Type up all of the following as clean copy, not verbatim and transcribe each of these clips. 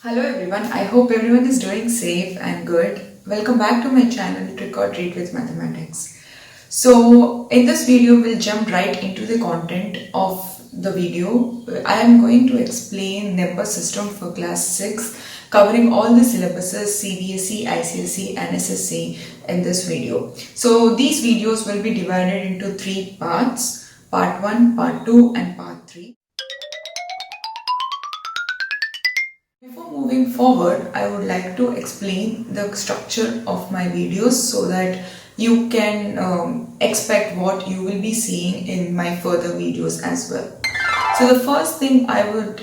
Hello everyone, I hope everyone is doing safe and good. Welcome back to my channel Trick or Treat with Mathematics. So in this video we'll jump right into the content of the video. I am going to explain number system for class 6 covering all the syllabuses CBSE, ICSE and SSC in this video. So these videos will be divided into 3 parts, part 1, part 2 and part 3. Before moving forward, I would like to explain the structure of my videos so that you can expect what you will be seeing in my further videos as well. So the first thing I would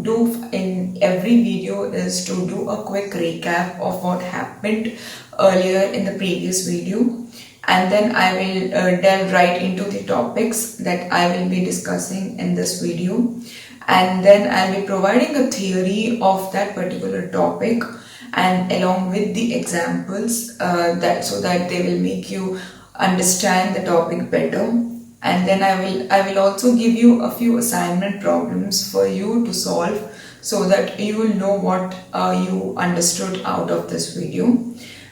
do in every video is to do a quick recap of what happened earlier in the previous video, and then I will delve right into the topics that I will be discussing in this video. And then I'll be providing a theory of that particular topic and along with the examples so that they will make you understand the topic better. And then I will also give you a few assignment problems for you to solve so that you will know what you understood out of this video.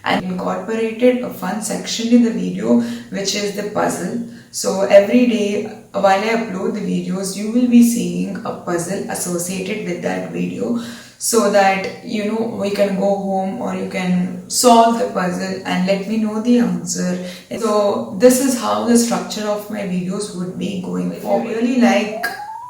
And incorporated a fun section in the video, which is the puzzle. So every day while I upload the videos, you will be seeing a puzzle associated with that video so that we can go home or you can solve the puzzle and let me know the answer. So this is how the structure of my videos would be going forward. If you really like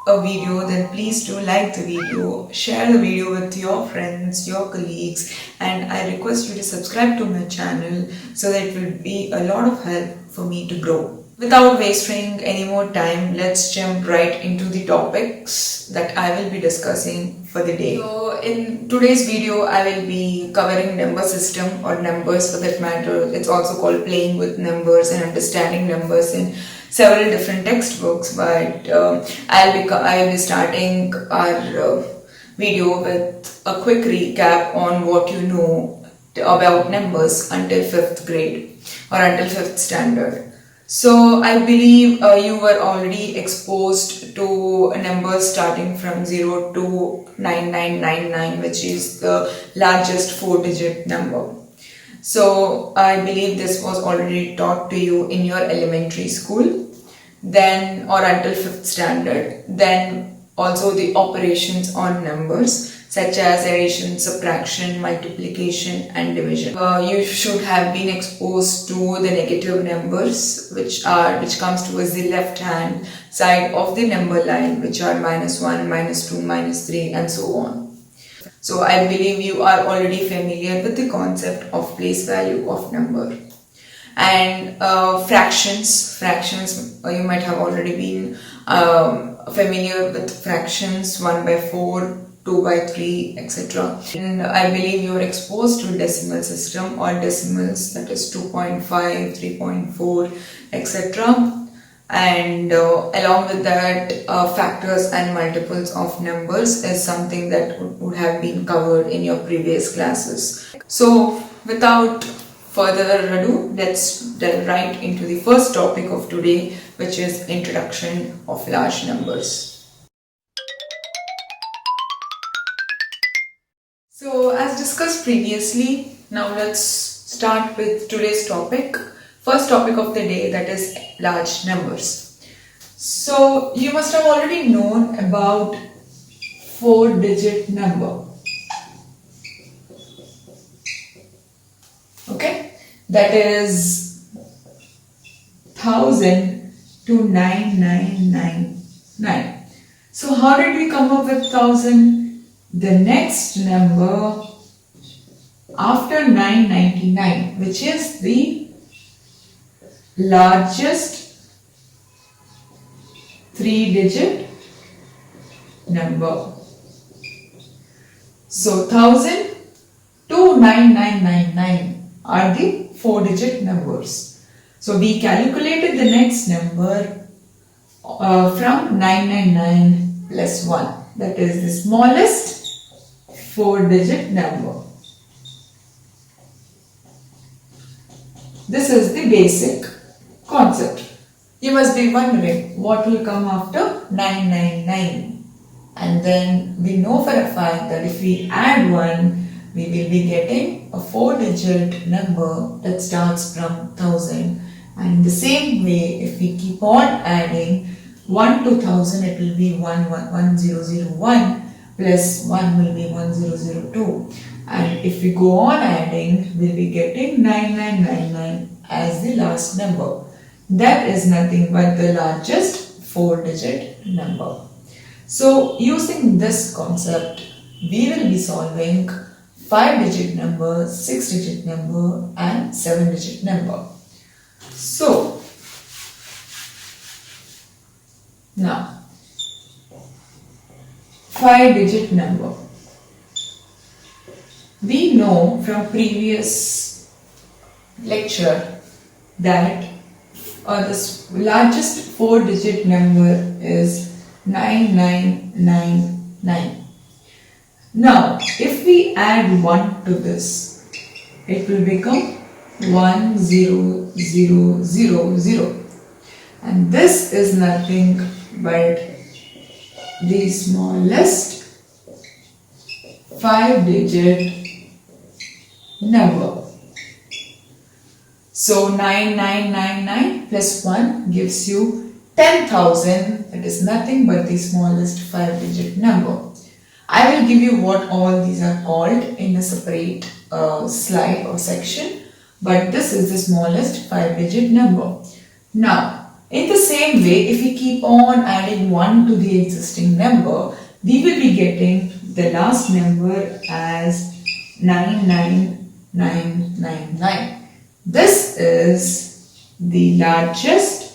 a video, then please do like the video, share the video with your friends, your colleagues, and I request you to subscribe to my channel so that it will be a lot of help for me to grow. Without wasting any more time, let's jump right into the topics that I will be discussing for the day. So in today's video, I will be covering number system or numbers for that matter. It's also called playing with numbers and understanding numbers in several different textbooks. But I will be starting our video with a quick recap on what you know about numbers until 5th grade or until 5th standard. So I believe you were already exposed to numbers starting from 0 to 9999, which is the largest 4-digit number. So I believe this was already taught to you in your elementary school, then or until 5th standard. Then also the operations on numbers such as addition, subtraction, multiplication and division. You should have been exposed to the negative numbers which comes towards the left hand side of the number line, which are -1, -2, -3 and so on. So I believe you are already familiar with the concept of place value of number. And fractions, you might have already been familiar with fractions, 1/4, 2/3, etc. And I believe you are exposed to decimal system or decimals, that is 2.5, 3.4, etc. And along with that, factors and multiples of numbers is something that would have been covered in your previous classes. So without further ado, let's delve right into the first topic of today, which is introduction of large numbers. So as discussed previously, now let's start with today's topic. First topic of the day, that is large numbers. So you must have already known about 4-digit number. Okay, that is 1000 to 9999. So how did we come up with 1000? The next number after 999, which is the largest 3-digit number. So 1000 to 9999 are the 4-digit numbers. So we calculated the next number from 999 plus 1. That is the smallest 4-digit number. This is the basic concept. You must be wondering what will come after 999. And then we know for a fact that if we add 1, we will be getting a 4-digit number that starts from 1000. And in the same way, if we keep on adding 1 to 1000, it will be 1001 plus 1 will be 1002. And if we go on adding, we'll be getting 9999 as the last number. That is nothing but the largest 4-digit number. So using this concept, we will be solving 5-digit number, 6-digit number and 7-digit number. So now 5-digit number. We know from previous lecture that the largest 4-digit number is 9999. Now, if we add 1 to this, it will become 10000. And this is nothing but the smallest 5-digit number. So 9999 plus 1 gives you 10,000. That is nothing but the smallest 5-digit number. I will give you what all these are called in a separate slide or section, but this is the smallest 5-digit number. Now, in the same way, if we keep on adding 1 to the existing number, we will be getting the last number as 99999. This is the largest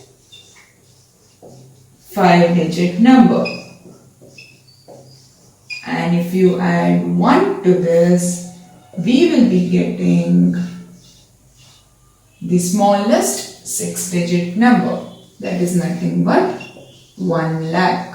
5-digit number. And if you add 1 to this, we will be getting the smallest 6-digit number. That is nothing but 1 lakh.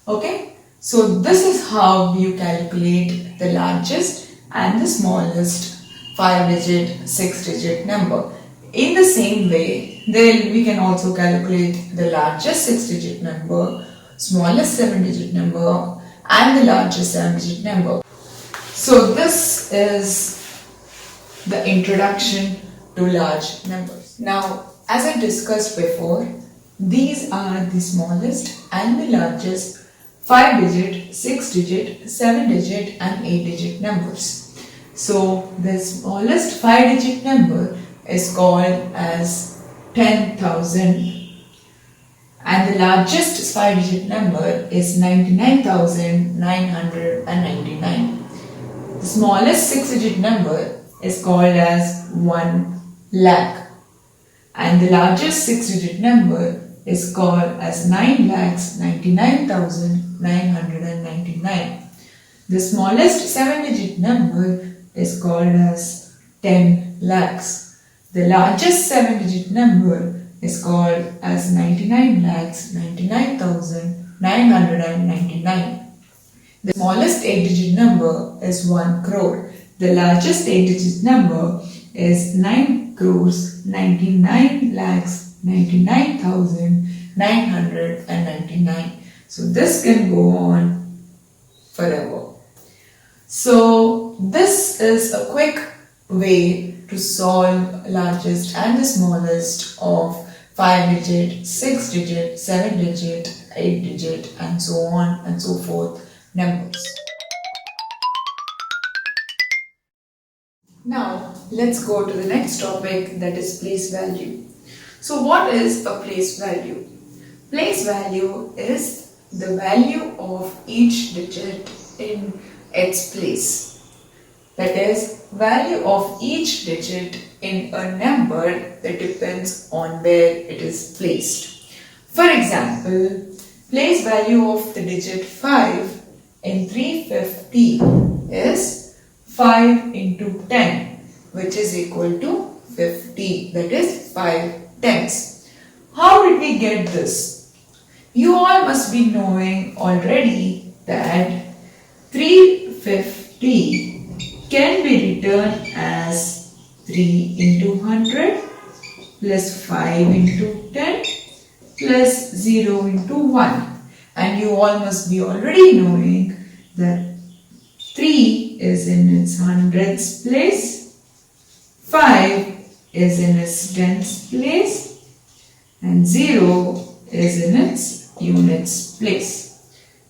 Okay, so this is how you calculate the largest and the smallest 5-digit, 6-digit number. In the same way, then we can also calculate the largest 6-digit number, smallest 7-digit number and the largest 7-digit number. So this is the introduction to large numbers. Now, as I discussed before, these are the smallest and the largest 5-digit, 6-digit, 7-digit and 8-digit numbers. So the smallest 5-digit number is called as 10,000 and the largest 5-digit number is 99,999. The smallest 6-digit number is called as 1 lakh and the largest 6-digit number is called as 9,99,999. The smallest 7-digit number is called as 10 lakhs. The largest 7-digit number is called as 99,99,999. The smallest 8-digit number is 1 crore. The largest 8-digit number is 9 crores 99 lakhs 99,999. So this can go on forever. So this is a quick way to solve largest and the smallest of 5-digit, 6-digit, 7-digit, 8-digit and so on and so forth numbers. Now let's go to the next topic, that is place value. So what is a place value? Place value is the value of each digit in its place. That is, value of each digit in a number that depends on where it is placed. For example, place value of the digit 5 in 350 is 5 into 10, which is equal to 50. That is 5 tenths. How did we get this? You all must be knowing already that 350 can be written as 3 3 into 100 plus 5 into 10 plus 0 into 1. And you all must be already knowing that 3 is in its hundreds place, 5 is in its tens place, and 0 is in its units place.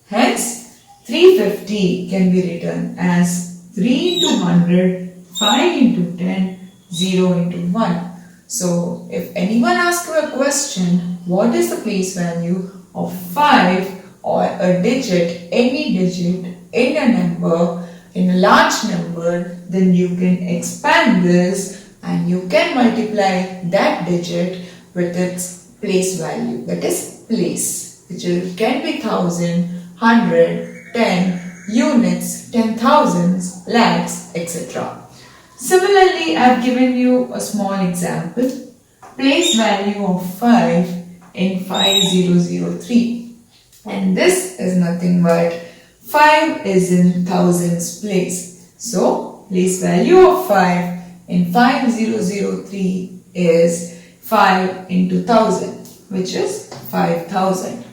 Hence, 350 can be written as 3 into 100, 5 into 10, 0 into 1. So, if anyone asks you a question, what is the place value of 5 or a digit, any digit in a number, in a large number, then you can expand this and you can multiply that digit with its place value, that is place, which can be 1000, 100, 10, units, 10,000s, lakhs, etc. Similarly, I have given you a small example, place value of 5 in 5003. And this is nothing but 5 is in thousands place. So, place value of 5 in 5003 is 5 into 1000, which is 5000.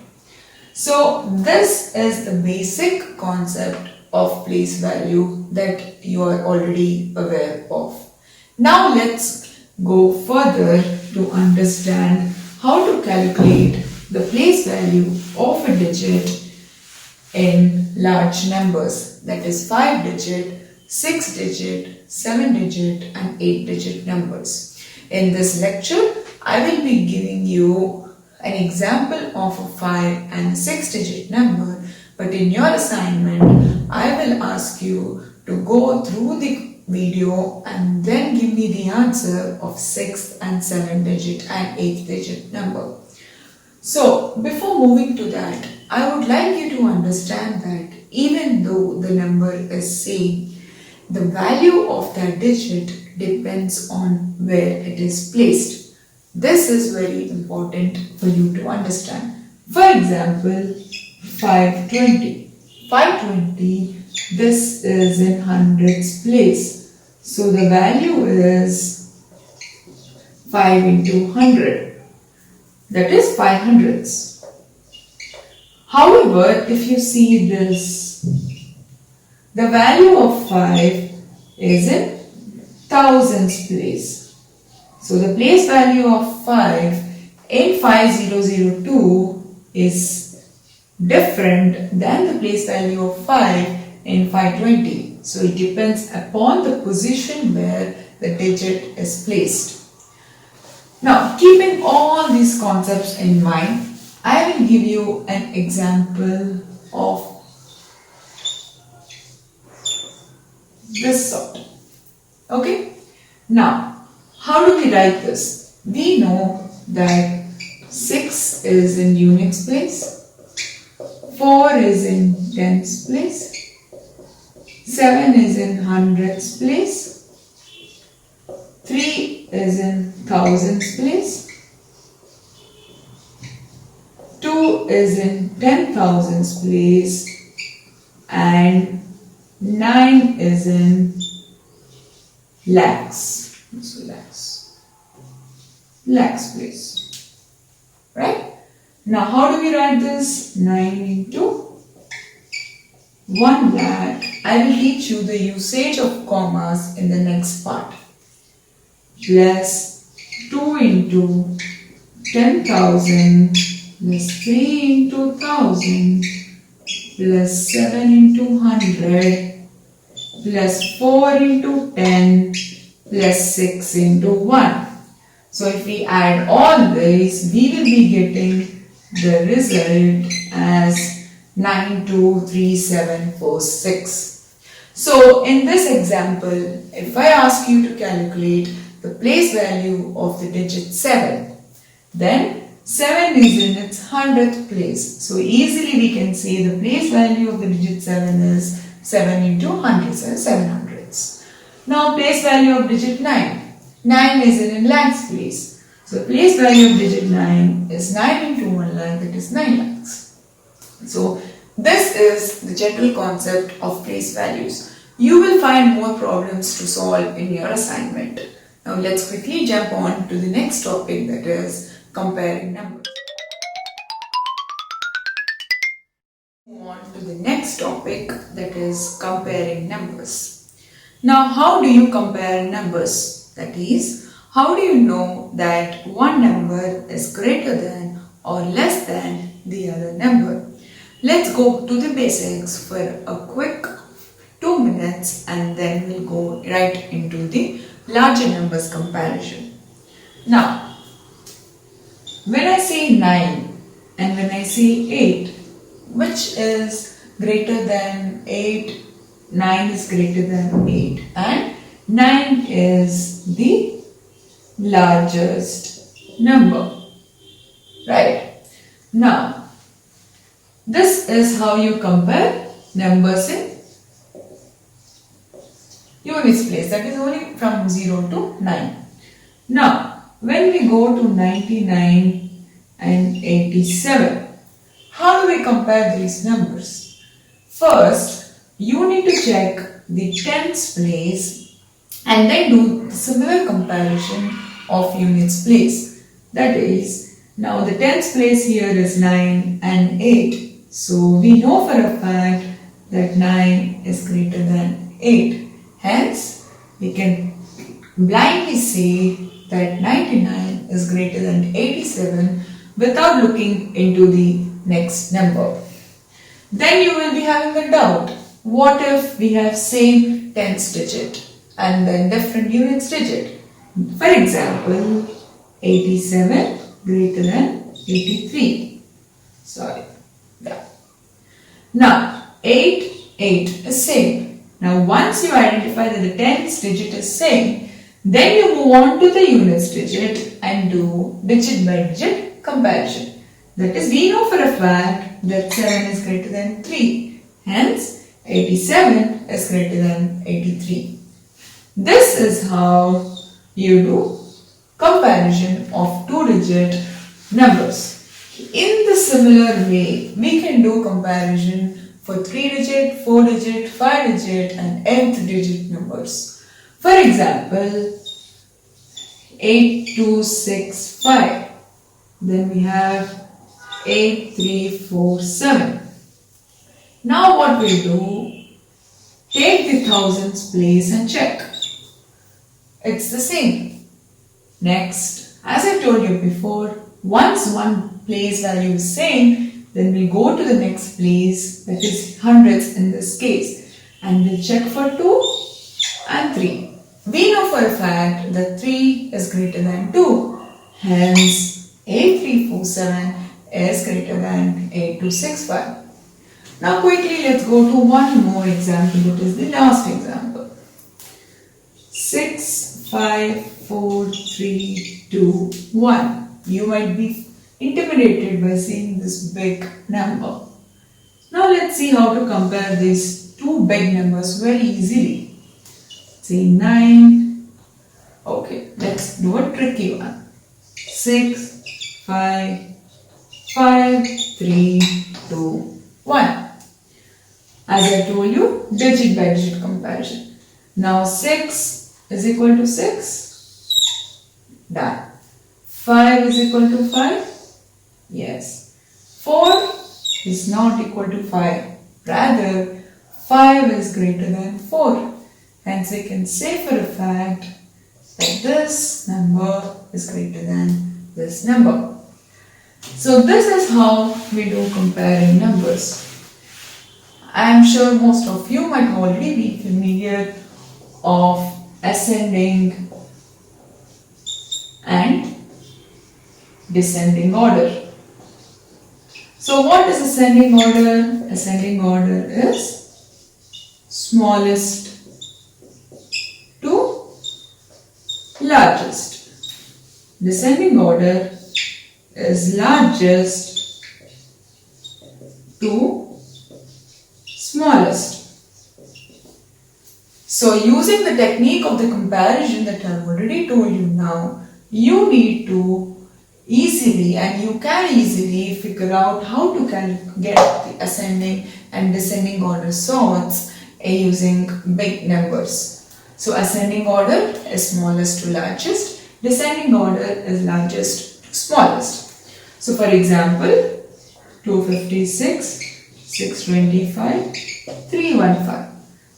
So, this is the basic concept of place value that you are already aware of. Now, let's go further to understand how to calculate the place value of a digit in large numbers, that is 5 digit, 6 digit, 7 digit and 8 digit numbers. In this lecture, I will be giving you an example of a 5 and 6 digit number, but in your assignment, I will ask you to go through the video and then give me the answer of 6th and 7 digit and 8th digit number. So, before moving to that, I would like you to understand that even though the number is same, the value of that digit depends on where it is placed. This is very important for you to understand. For example, 520. 520, this is in hundreds place. So, the value is 5 into 100. That is 5 hundredths. However, if you see this, the value of 5 is in thousands place. So, the place value of 5 in 5002 is different than the place value of 5 in 520. So, it depends upon the position where the digit is placed. Now, keeping all these concepts in mind, I will give you an example of this sort. Okay? Now, how do we write this? We know that 6 is in units place, 4 is in tens place, 7 is in hundreds place, 3 is in thousands place, 2 is in 10,000s place, and 9 is in lakhs. So lakhs place. Right? Now, how do we write this? 9 into 1 lakh. I will teach you the usage of commas in the next part. Plus 2 into 10,000 plus 3 into 1000 plus 7 into 100 plus 4 into 10 plus 6 into 1. So, if we add all this, we will be getting the result as 923746. So, in this example, if I ask you to calculate the place value of the digit 7, then 7 is in its 100th place. So, easily we can say the place value of the digit 7 is 7 into hundreds and 700ths. Now, place value of digit 9. 9 is in lakhs place. So, place value of digit 9 is 9 into 1 lakh, that is 9 lakhs. So, this is the general concept of place values. You will find more problems to solve in your assignment. Now let's quickly jump on to the next topic, that is comparing numbers. Move on to the next topic, that is comparing numbers. Now how do you compare numbers? That is, how do you know that one number is greater than or less than the other number? Let's go to the basics for a quick 2 minutes and then we'll go right into the larger numbers comparison. Now, when I say 9 and when I say 8, which is greater than 8? 9 is greater than 8 and 9 is the largest number, right? Now, this is how you compare numbers in units place, that is only from 0 to 9. Now, when we go to 99 and 87, how do we compare these numbers? First, you need to check the tens place and then do the similar comparison of units place. That is, now the tens place here is 9 and 8. So we know for a fact that 9 is greater than 8. Hence, we can blindly say that 99 is greater than 87 without looking into the next number. Then you will be having a doubt. What if we have same tens digit and then different units digit? For example, 87 greater than 83. Sorry. Yeah. Now, 8 is same. Now, once you identify that the tens digit is same, then you move on to the units digit and do digit by digit comparison. That is, we know for a fact that 7 is greater than 3. Hence, 87 is greater than 83. This is how you do comparison of two-digit numbers. In the similar way, we can do comparison for 3-digit, 4-digit, 5-digit and nth digit numbers. For example, 8265. Then we have 8347. Now what we do, take the thousands place and check. It's the same. Next, as I told you before, once one place value is same, then we'll go to the next place, that is hundreds in this case, and we'll check for 2 and 3. We know for a fact that 3 is greater than 2, hence 8347 is greater than 8265. Now quickly let's go to one more example, that is the last example. 6, 5, 4, 3, 2, 1. You might be intimidated by seeing this big number. Now let's see how to compare these two big numbers very easily. Say 9. Okay, let's do a tricky one. 6, 5, 5, 3, 2, 1. As I told you, digit by digit comparison. Now 6 is equal to 6. Done. 5 is equal to 5. Yes. 4 is not equal to 5. Rather, 5 is greater than 4. Hence, we can say for a fact that this number is greater than this number. So, this is how we do comparing numbers. I am sure most of you might already be familiar of ascending and descending order. So what is ascending order? Ascending order is smallest to largest. Descending order is largest to smallest. So using the technique of the comparison that I have already told you now, you need to easily and you can easily figure out how to get the ascending and descending order sorts using big numbers. So ascending order is smallest to largest, descending order is largest to smallest. So for example, 256, 625, 315.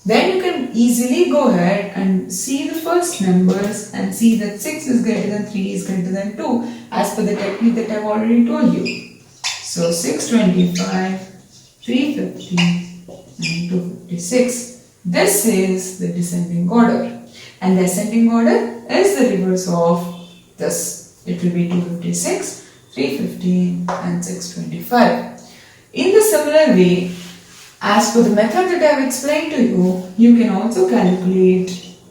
Then you can easily go ahead and see the first numbers and see that 6 is greater than 3 is greater than 2 as per the technique that I have already told you. So 625, 350 and 256. This is the descending order, and the ascending order is the reverse of this. It will be 256, 350 and 625. In the similar way, as per the method that I have explained to you, you can also calculate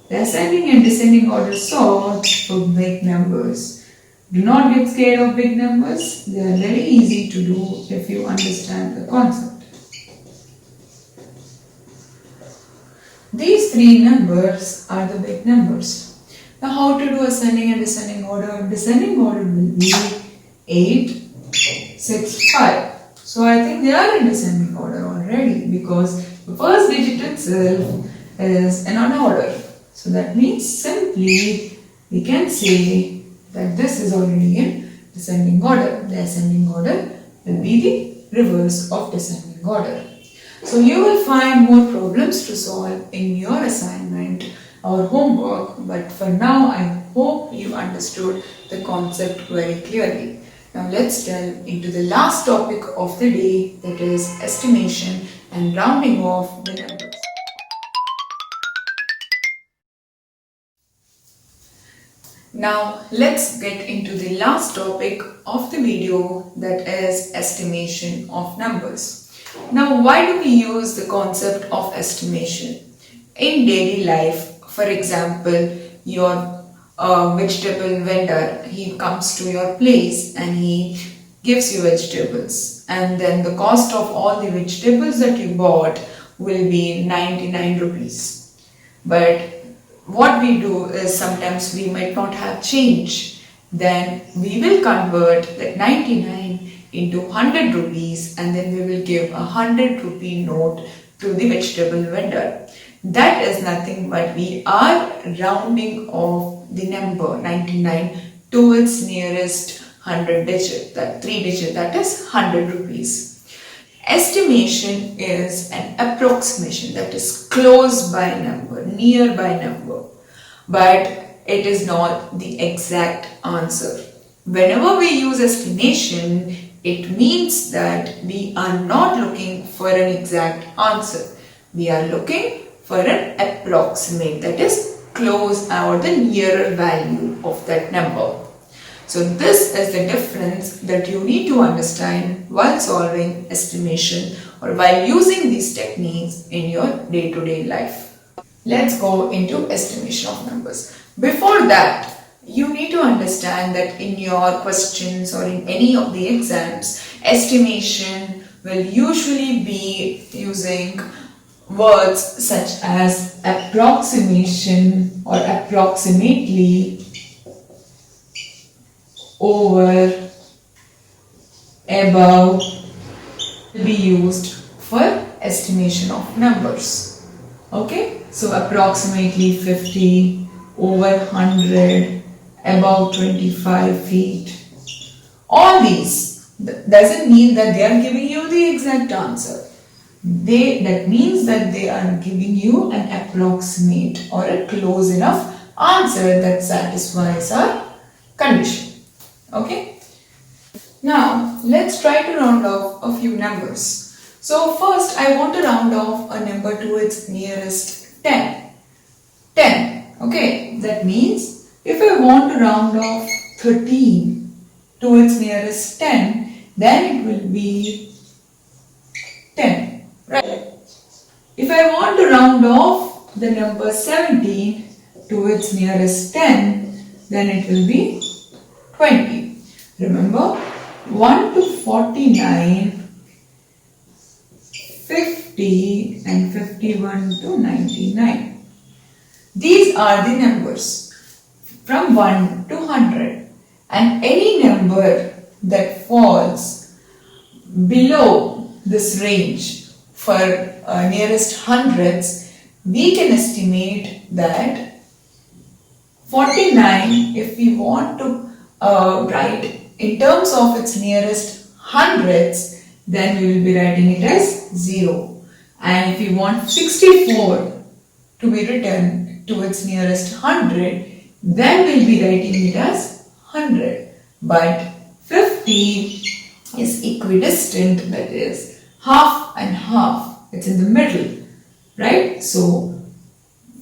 the ascending and descending order sorts for big numbers. Do not get scared of big numbers. They are very easy to do if you understand the concept. These three numbers are the big numbers. Now how to do ascending and descending order? Descending order will be 8, 6, 5. So I think they are in descending order already because the first digit itself is in an order. So that means simply we can say that this is already in descending order. The ascending order will be the reverse of descending order. So you will find more problems to solve in your assignment or homework, but for now I hope you understood the concept very clearly. Now let's delve into the last topic of the day, that is estimation and rounding off the numbers. Now let's get into the last topic of the video, that is estimation of numbers. Now why do we use the concept of estimation? In daily life, for example, your vegetable vendor, he comes to your place and he gives you vegetables, and then the cost of all the vegetables that you bought will be 99 rupees. But what we do is sometimes we might not have change. Then we will convert that 99 into 100 rupees and then we will give a 100 rupee note to the vegetable vendor. That is nothing but we are rounding off the number 99 to its nearest 100 digit, that 3 digit, that is 100 rupees. Estimation is an approximation, that is close by number, nearby number, but it is not the exact answer. Whenever we use estimation, it means that we are not looking for an exact answer. We are looking for an approximate, that is close or the nearer value of that number. So this is the difference that you need to understand while solving estimation or while using these techniques in your day-to-day life. Let's go into estimation of numbers. Before that, you need to understand that in your questions or in any of the exams, estimation will usually be using words such as approximation or approximately, over, above will be used for estimation of numbers. Okay, so approximately 50, over 100, about 25 feet. All these doesn't mean that they are giving you the exact answer. That means that they are giving you an approximate or a close enough answer that satisfies our condition. Okay. Now let's try to round off a few numbers. So first I want to round off a number to its nearest 10. 10. Okay. That means if I want to round off 13 to its nearest 10, then it will be 10, right? If I want to round off the number 17 to its nearest 10, then it will be 20. Remember, 1 to 49, 50 and 51 to 99. These are the numbers from 1 to 100, and any number that falls below this range for nearest hundreds we can estimate that 49, if we want to write in terms of its nearest hundreds, then we will be writing it as 0. And if we want 64 to be written to its nearest 100, then we will be writing it as 100. But 50 is equidistant, that is half and half. It's in the middle, right? So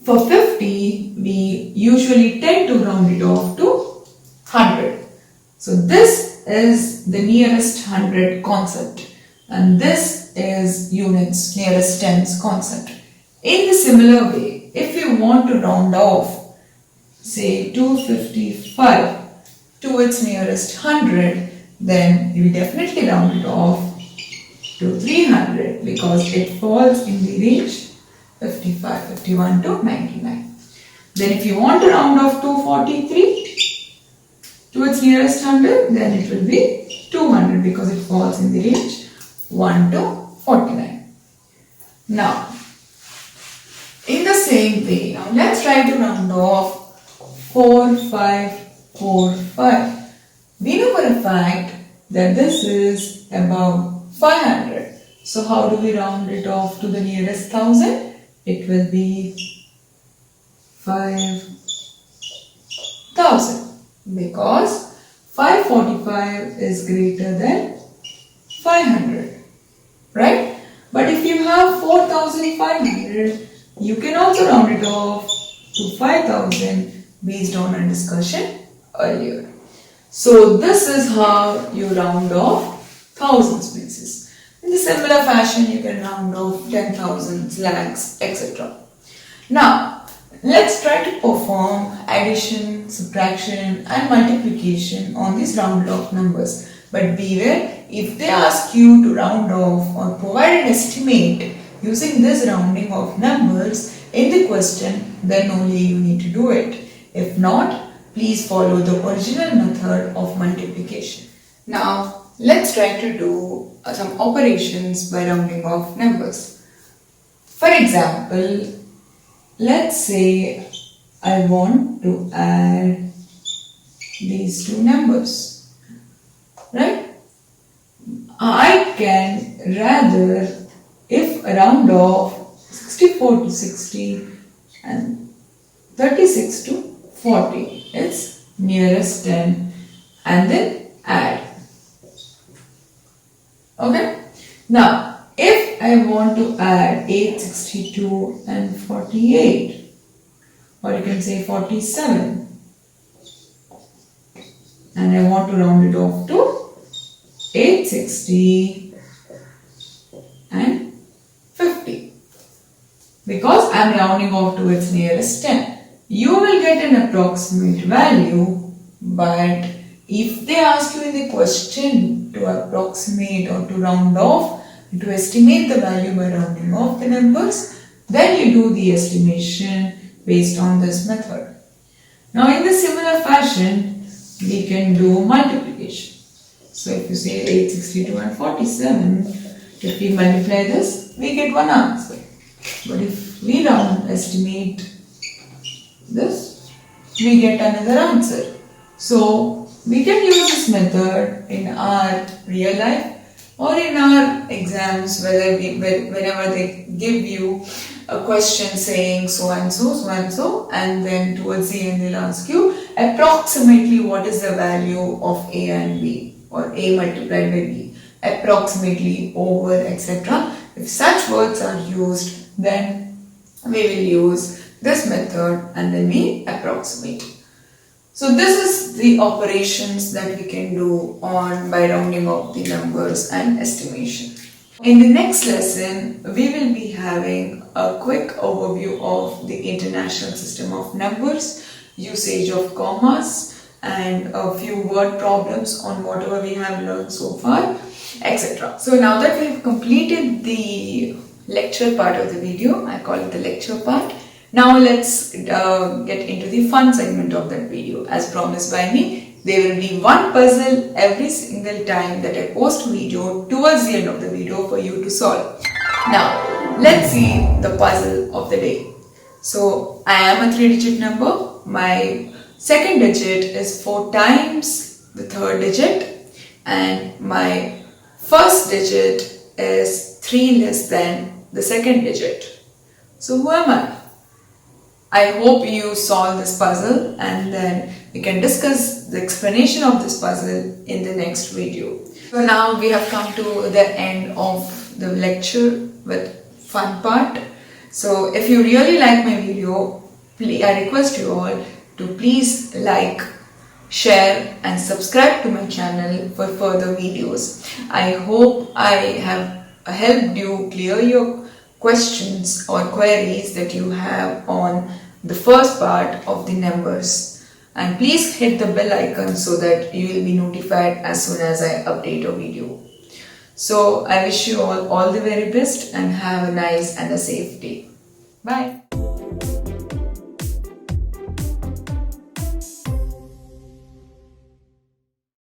for 50, we usually tend to round it off to 100. So this is the nearest 100 concept, and this is units, nearest tens concept. In the similar way, if you want to round off, say 255 to its nearest 100, then you will definitely round it off to 300 because it falls in the range 55, 51 to 99. Then if you want to round off 243 to its nearest 100, then it will be 200 because it falls in the range 1 to 49. Now, in the same way, now let's try to round off 4545. We know for a fact that this is about 500. So how do we round it off to the nearest 1000? It will be 5000 because 545 is greater than 500, right? But if you have 4500, you can also round it off to 5000 based on our discussion earlier. So this is how you round off thousands places. In the similar fashion, you can round off 10,000s, lakhs, etc. Now, let's try to perform addition, subtraction and multiplication on these rounded off numbers. But beware, if they ask you to round off or provide an estimate using this rounding of numbers in the question, then only you need to do it. If not, please follow the original method of multiplication. Now, let's try to do some operations by rounding off numbers. For example, let's say I want to add these two numbers, right? I can rather, if I round off 64 to 60 and 36 to 40, it's nearest 10, and then add. Okay. Now, if I want to add 862 and 48, or you can say 47, and I want to round it off to 860 and 50, because I am rounding off to its nearest 10. You will get an approximate value, but if they ask you in the question to approximate or to round off, to estimate the value by rounding off the numbers, then you do the estimation based on this method. Now, in the similar fashion, we can do multiplication. So, if you say 862 and 47, if we multiply this, we get one answer. But if we estimate this, we get another answer. So, we can use this method in our real life or in our exams, whenever they give you a question saying so and so, and then towards the end they'll ask you approximately what is the value of A and B, or A multiplied by B, approximately, over, etc. If such words are used, then we will use this method and then we approximate. So this is the operations that we can do by rounding off the numbers and estimation. In the next lesson, we will be having a quick overview of the international system of numbers, usage of commas, and a few word problems on whatever we have learned so far, etc. So now that we have completed the lecture part of the video, I call it the lecture part. Now let's get into the fun segment of that video. As promised by me, there will be one puzzle every single time that I post video towards the end of the video for you to solve. Now, let's see the puzzle of the day. So I am a 3-digit number. My second digit is 4 times the third digit, and my first digit is 3 less than the second digit. So who am I? I hope you solve this puzzle, and then we can discuss the explanation of this puzzle in the next video. So now we have come to the end of the lecture with fun part. So if you really like my video, I request you all to please like, share and subscribe to my channel for further videos. I hope I have helped you clear your questions or queries that you have on the first part of the numbers. And please hit the bell icon so that you will be notified as soon as I update a video. So I wish you all the very best and have a nice and a safe day. Bye.